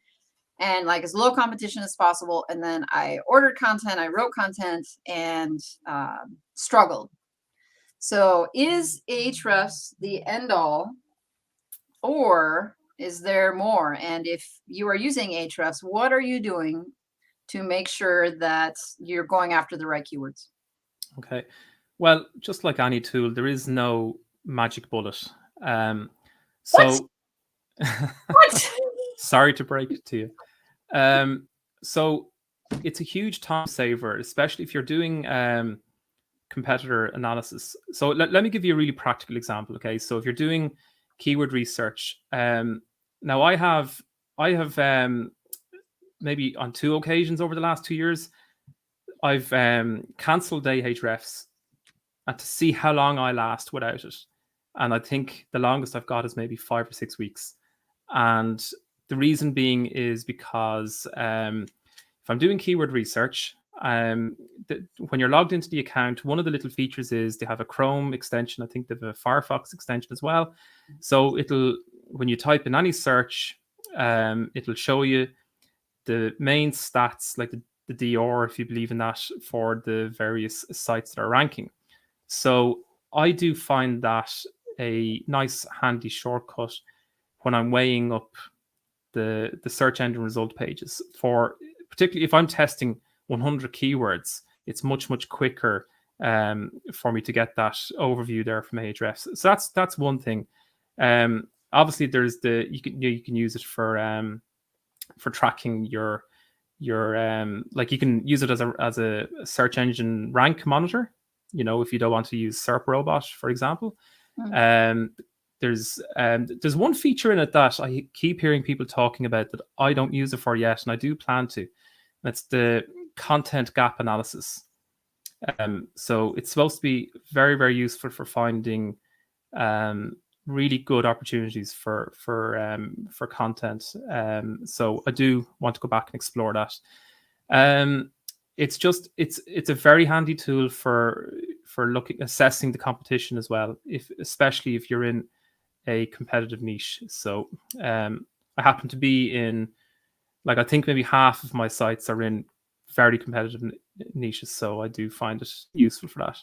and as low competition as possible. And then I ordered content, I wrote content, and struggled. So is AHREFS the end all, or is there more? And if you are using AHREFS, what are you doing to make sure that you're going after the right keywords? Okay. Well, just like any tool, there is no magic bullet. So what? Sorry to break it to you. So it's a huge time saver, especially if you're doing competitor analysis. So let me give you a really practical example. Okay. So if you're doing keyword research, now I have maybe on 2 occasions over the last 2 years, I've cancelled AHREFS and to see how long I last without it. And I think the longest I've got is maybe 5 or 6 weeks. And the reason being is because if I'm doing keyword research, when you're logged into the account, one of the little features is they have a Chrome extension. I think they have a Firefox extension as well. So when you type in any search, it'll show you the main stats, like the DR, if you believe in that, for the various sites that are ranking. So I do find that a nice handy shortcut when I'm weighing up the search engine result pages. For particularly if I'm testing 100 keywords, it's much quicker for me to get that overview there from AHREFS. So that's one thing. Obviously, there's you can use it for tracking your like you can use it as a search engine rank monitor. You know, if you don't want to use SERP Robot, for example. There's one feature in it that I keep hearing people talking about that I don't use it for yet, and I do plan to. That's the content gap analysis. So it's supposed to be very useful for finding really good opportunities for content. So I do want to go back and explore that. It's a very handy tool for assessing the competition as well, especially if you're in a competitive niche. So I happen to be in, like, I think maybe half of my sites are in very competitive niches, so I do find it useful for that.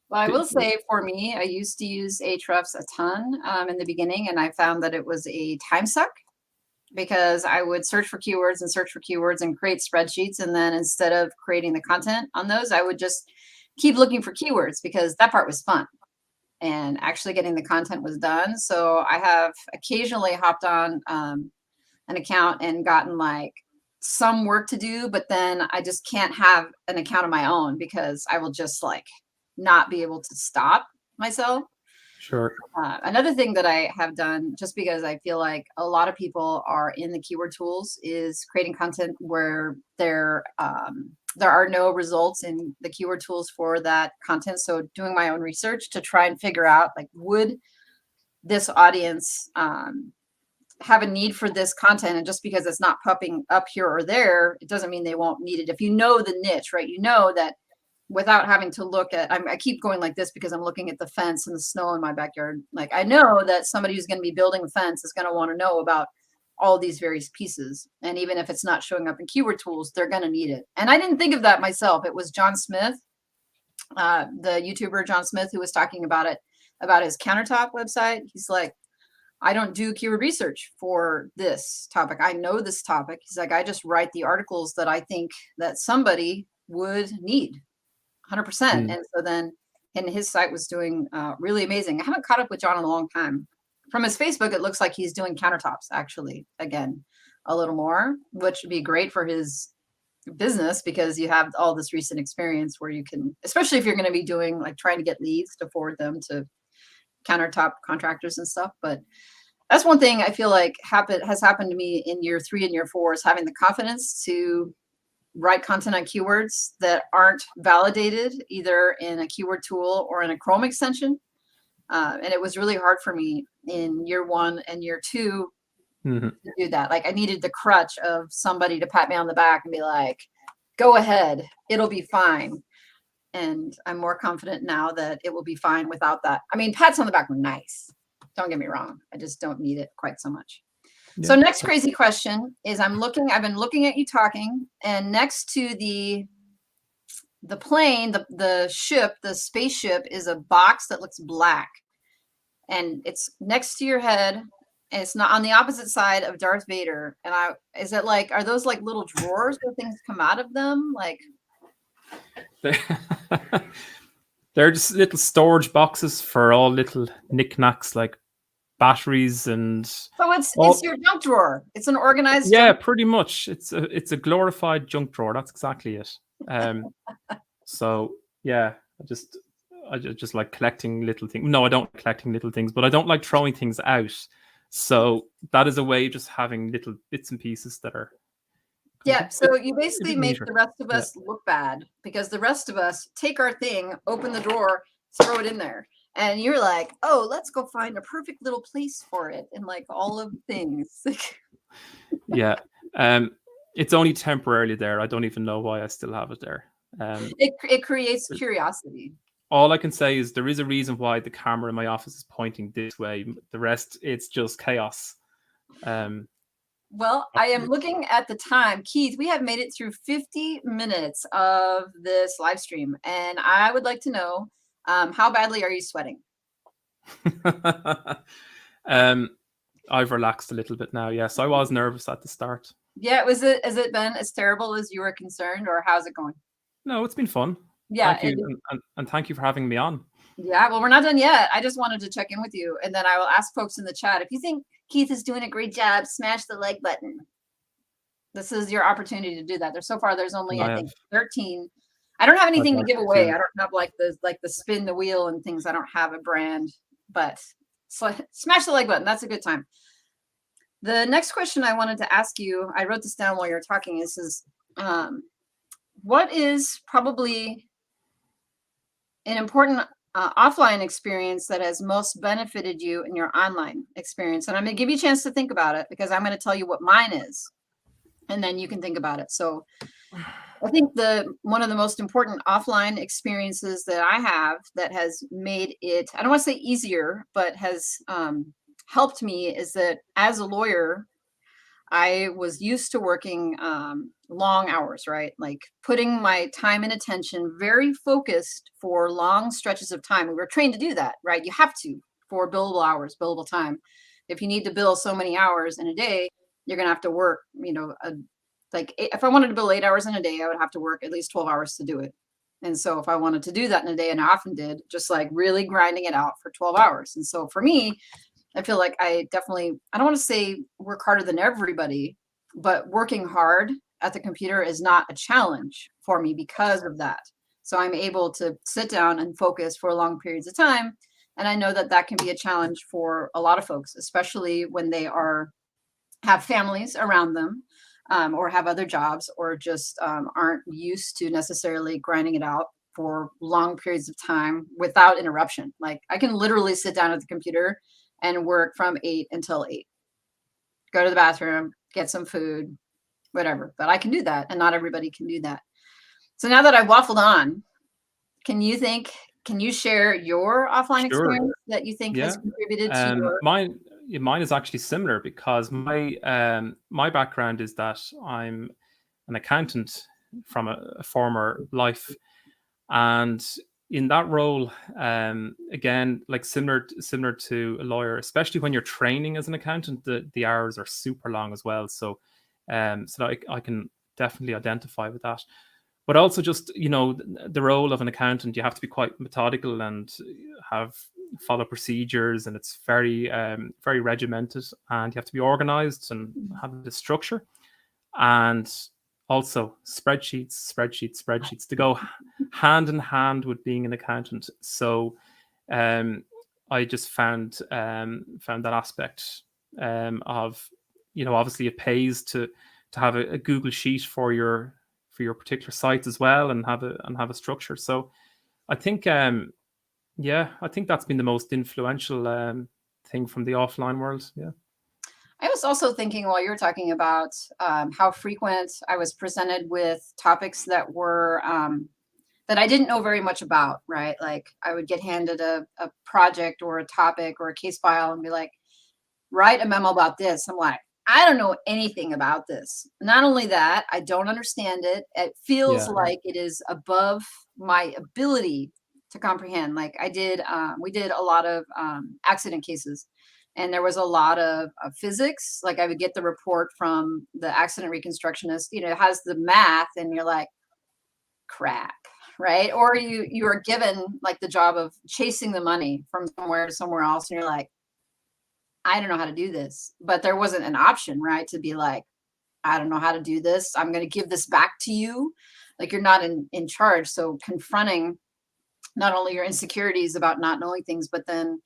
Well, I will say for me, I used to use AHREFS a ton in the beginning, and I found that it was a time suck because I would search for keywords and create spreadsheets. And then instead of creating the content on those, I would just keep looking for keywords because that part was fun and actually getting the content was done. So I have occasionally hopped on an account and gotten like some work to do, but then I just can't have an account of my own because I will just like not be able to stop myself. Sure. Another thing that I have done, just because I feel like a lot of people are in the keyword tools, is creating content where there are no results in the keyword tools for that content. So doing my own research to try and figure out, like, would this audience have a need for this content? And just because it's not popping up here or there, it doesn't mean they won't need it. If you know the niche, right, you know that without having to look at, I keep going like this because I'm looking at the fence and the snow in my backyard. Like, I know that somebody who's going to be building a fence is going to want to know about all these various pieces. And even if it's not showing up in keyword tools, they're going to need it. And I didn't think of that myself. It was John Smith, the YouTuber John Smith, who was talking about it, about his countertop website. He's like, I don't do keyword research for this topic. I know this topic. He's like, I just write the articles that I think that somebody would need. 100%. And so then, and his site was doing really amazing. I haven't caught up with John in a long time. From his Facebook, it looks like he's doing countertops actually, again, a little more, which would be great for his business because you have all this recent experience where you can, especially if you're going to be doing like trying to get leads to forward them to countertop contractors and stuff. But that's one thing I feel like has happened to me in year 3 and year 4 is having the confidence to write content on keywords that aren't validated either in a keyword tool or in a Chrome extension. And it was really hard for me in year 1 and year 2 to do that. Like, I needed the crutch of somebody to pat me on the back and be like, go ahead, it'll be fine. And I'm more confident now that it will be fine without that. I mean, pats on the back were nice. Don't get me wrong. I just don't need it quite so much. Yeah. So next crazy question is I've been looking at you talking, and next to the plane, the ship, the spaceship is a box that looks black, and it's next to your head, and it's not on the opposite side of Darth Vader. And is it like, are those like little drawers where things come out of them? Like, they're just little storage boxes for all little knickknacks like batteries and so it's your junk drawer. It's an organized junk. Pretty much it's a glorified junk drawer. That's exactly it. So yeah, I just like collecting little things. No, I don't like collecting little things, but I don't like throwing things out. So that is a way of just having little bits and pieces that are so you basically make the rest of us look bad because the rest of us take our thing, open the drawer, throw it in there. And you're like, oh, let's go find a perfect little place for it and like all of the things. Yeah. It's only temporarily there. I don't even know why I still have it there. It creates curiosity. All I can say is there is a reason why the camera in my office is pointing this way. The rest, it's just chaos. Well, I am looking at the time. Keith, we have made it through 50 minutes of this live stream, and I would like to know, how badly are you sweating? I've relaxed a little bit now. Yes, I was nervous at the start. Yeah, has it been as terrible as you were concerned, or how's it going? No, it's been fun. Yeah, Thank you, and thank you for having me on. yeah, well, we're not done yet. I just wanted to check in with you, and then I will ask folks in the chat if you think Keith is doing a great job, smash the like button. This is your opportunity to do that. There's only, I think, 13. I don't have anything to give away. I don't have like the spin the wheel and things. I don't have a brand, but smash the like button. That's a good time. The next question I wanted to ask you, I wrote this down while you were talking, is what is probably an important offline experience that has most benefited you in your online experience? And I'm going to give you a chance to think about it, because I'm going to tell you what mine is, and then you can think about it. So I think one of the most important offline experiences that I have that has made it, I don't want to say easier, but has helped me, is that as a lawyer, I was used to working long hours, right? Like putting my time and attention very focused for long stretches of time. We were trained to do that, right? You have to, for billable hours, billable time. If you need to bill so many hours in a day, you're going to have to work, like if I wanted to bill 8 hours in a day, I would have to work at least 12 hours to do it. And so if I wanted to do that in a day, and I often did, just like really grinding it out for 12 hours. And so for me, I feel like I don't want to say work harder than everybody, but working hard at the computer is not a challenge for me because of that. So I'm able to sit down and focus for long periods of time. And I know that that can be a challenge for a lot of folks, especially when they have families around them, or have other jobs, or just aren't used to necessarily grinding it out for long periods of time without interruption. Like I can literally sit down at the computer and work from 8 until 8. Go to the bathroom, get some food, whatever. But I can do that, and not everybody can do that. So now that I've waffled on, can you share your offline experience that you think has contributed to your... Mine is actually similar, because my background is that I'm an accountant from a former life, and in that role, again, like similar to a lawyer, especially when you're training as an accountant, the hours are super long as well. So I can definitely identify with that. But also just, the role of an accountant, you have to be quite methodical and follow procedures, and it's very, very regimented, and you have to be organized and have the structure. And also spreadsheets to go hand in hand with being an accountant. So I just found that aspect of, obviously it pays to have a Google sheet for your particular site as well, and have a structure. So I think I think that's been the most influential thing from the offline world. Yeah. I was also thinking while you were talking about how frequent I was presented with topics that were that I didn't know very much about, right? Like I would get handed a project or a topic or a case file and be like, write a memo about this. I'm like, I don't know anything about this. Not only that, I don't understand it. It feels like it is above my ability to comprehend. Like we did a lot of accident cases, and there was a lot of physics. Like I would get the report from the accident reconstructionist, it has the math, and you're like, crap, right? Or you are given like the job of chasing the money from somewhere to somewhere else, and you're like, I don't know how to do this. But there wasn't an option, right? To be like, I don't know how to do this. I'm going to give this back to you. Like you're not in charge. So confronting not only your insecurities about not knowing things, but then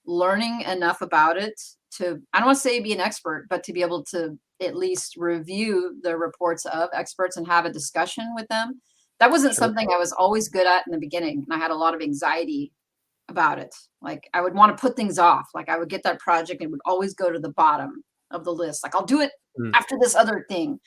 learning enough about it to, I don't want to say be an expert, but to be able to at least review the reports of experts and have a discussion with them. That wasn't something I was always good at in the beginning. And I had a lot of anxiety about it. Like I would want to put things off. Like I would get that project and would always go to the bottom of the list. Like I'll do it after this other thing.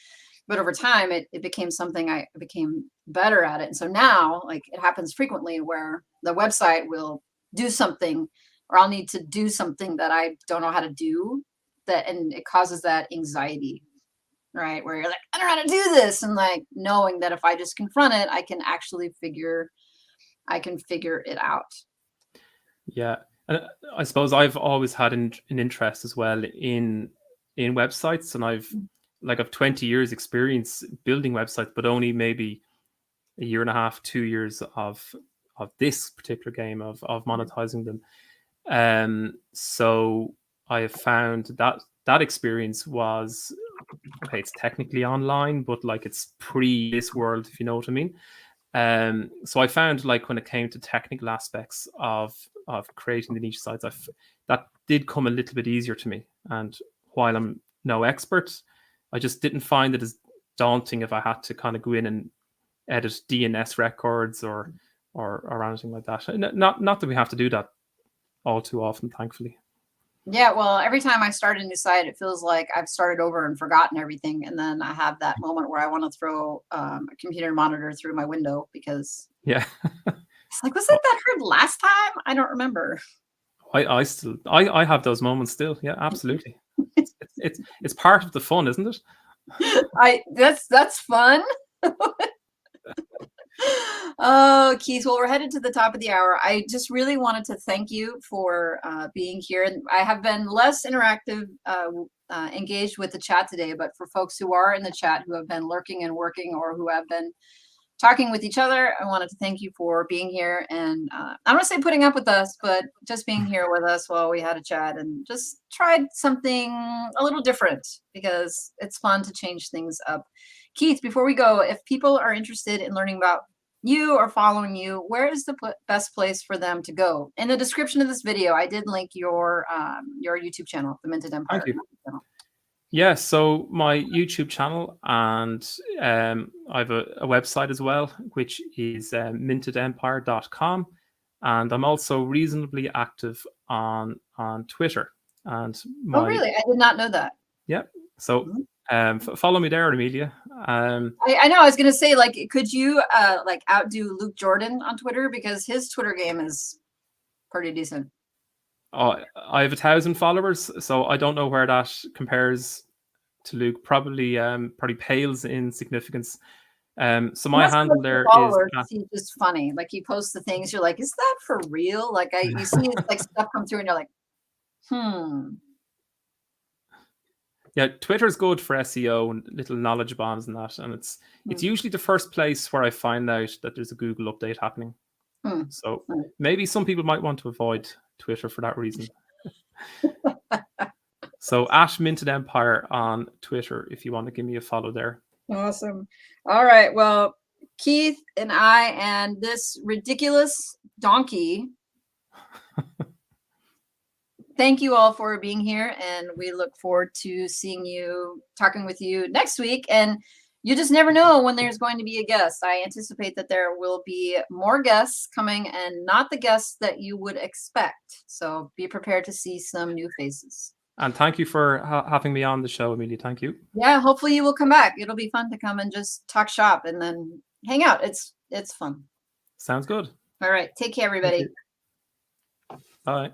But over time, it became something I became better at it. And so now, like it happens frequently where the website will do something, or I'll need to do something that I don't know how to do, and it causes that anxiety, right? Where you're like, I don't know how to do this. And like knowing that if I just confront it, I can actually figure it out. Yeah. I suppose I've always had an interest as well in websites, and I've 20 years experience building websites, but only maybe a year and a half, 2 years of this particular game of monetizing them. So I have found that experience was okay. It's technically online, but like it's pre this world, if you know what I mean. So I found like when it came to technical aspects of creating the niche sites, that did come a little bit easier to me. And while I'm no expert, I just didn't find it as daunting if I had to kind of go in and edit DNS records or anything like that. Not that we have to do that all too often, thankfully. Yeah, well, every time I start a new site, it feels like I've started over and forgotten everything. And then I have that moment where I want to throw a computer monitor through my window because yeah, it's like, was it that hard last time? I don't remember. I still have those moments still. Yeah, absolutely. it's part of the fun, isn't it? That's fun. Oh, Keith, well, we're headed to the top of the hour. I just really wanted to thank you for being here. And I have been less interactive, engaged with the chat today, but for folks who are in the chat who have been lurking and working or who have been talking with each other, I wanted to thank you for being here. And I don't want to say putting up with us, but just being here with us while we had a chat and just tried something a little different because it's fun to change things up. Keith, before we go, if people are interested in learning about you or following you, where is the best place for them to go? In the description of this video, I did link your YouTube channel, The Minted Empire. Thank you. Yeah, so my YouTube channel, and I have a website as well, which is mintedempire.com. And I'm also reasonably active on Twitter. And oh, really? I did not know that. Yeah. So follow me there, Amelia. I know. I was going to say, like, could you like outdo Luke Jordan on Twitter, because his Twitter game is pretty decent. Oh, I have 1,000 followers, so I don't know where that compares to Luke. Probably pales in significance. So my handle there is he's just funny. Like, he posts the things, you're like, is that for real? Like, you see like stuff come through and you're like, Yeah, Twitter's good for SEO and little knowledge bombs and that, and it's usually the first place where I find out that there's a Google update happening. So maybe some people might want to avoid Twitter for that reason. So @MintedEmpire on Twitter if you want to give me a follow there. Awesome. All right. Well, Keith and I and this ridiculous donkey, thank you all for being here, and we look forward to seeing you, talking with you next week. And you just never know when there's going to be a guest. I anticipate that there will be more guests coming, and not the guests that you would expect. So be prepared to see some new faces. And thank you for having me on the show, Amelia. Thank you. Yeah, hopefully you will come back. It'll be fun to come and just talk shop and then hang out. It's fun. Sounds good. All right. Take care, everybody. Bye.